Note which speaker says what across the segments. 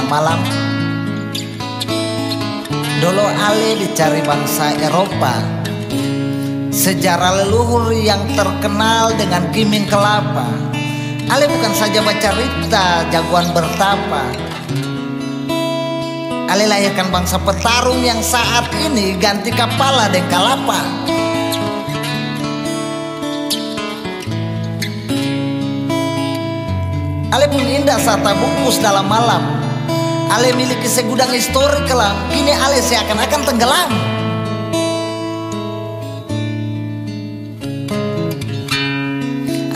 Speaker 1: malam. Dulu ale dicari bangsa Eropa, sejarah leluhur yang terkenal dengan kiming kelapa. Ale bukan saja baca cerita jagoan bertapa. Ale lahirkan bangsa petarung yang saat ini ganti kepala dan kalapa. Ale pun indah saat bungkus dalam malam. Ale miliki segudang histori kelam, kini ale seakan-akan tenggelam.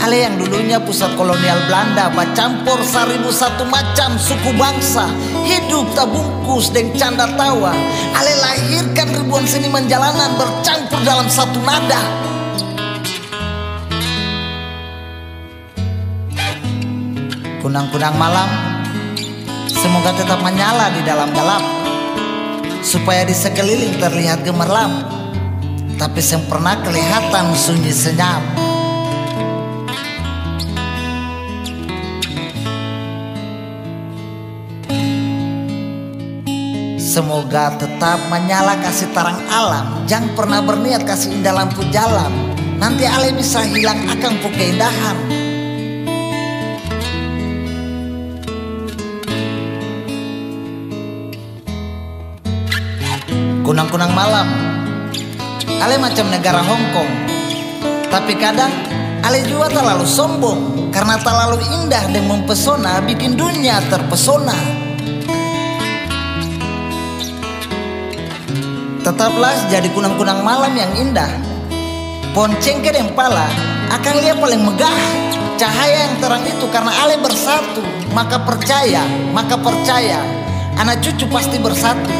Speaker 1: Ale yang dulunya pusat kolonial Belanda, bercampur 1001 macam suku bangsa, hidup tak bungkus dan canda tawa. Ale lahirkan ribuan seniman jalanan bercampur dalam satu nada. Kunang-kunang malam, semoga tetap menyala di dalam gelap, supaya di sekeliling terlihat gemerlap, tapi sempurna kelihatan sunyi senyap. Semoga tetap menyala kasih terang alam, jangan pernah berniat kasih indah lampu jalan, nanti ale bisa hilang akan keindahan. Kunang-kunang malam, ale macam negara Hongkong, tapi kadang ale juga terlalu sombong, karena terlalu indah dan mempesona bikin dunia terpesona. Tetaplah jadi kunang-kunang malam yang indah, pohon cengkeh dan pala akan lihat paling megah. Cahaya yang terang itu karena ale bersatu, maka percaya, anak cucu pasti bersatu.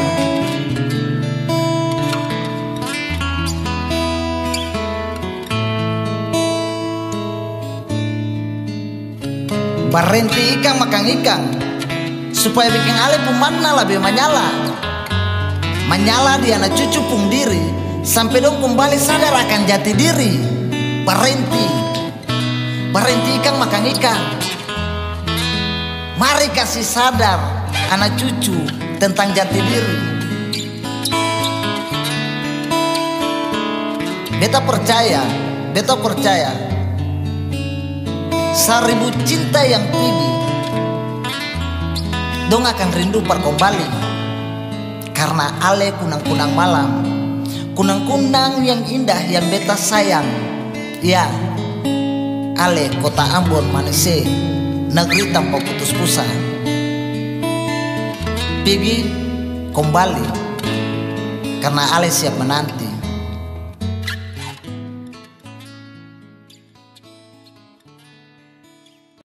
Speaker 1: Berhenti ikan makan ikan, supaya bikin ale pun makna lebih menyala. Menyala di anak cucu pun diri, sampai dong kembali sadar akan jati diri. Berhenti ikan makan ikan. Mari kasih sadar anak cucu tentang jati diri. Beta percaya 1000 cinta yang tinggi dong akan rindu perkembali, karena ale kunang-kunang malam, kunang-kunang yang indah yang beta sayang. Ya, ale kota Ambon Manise, negeri tanpa putus pusa. Pergi kembali, karena ale siap menanti.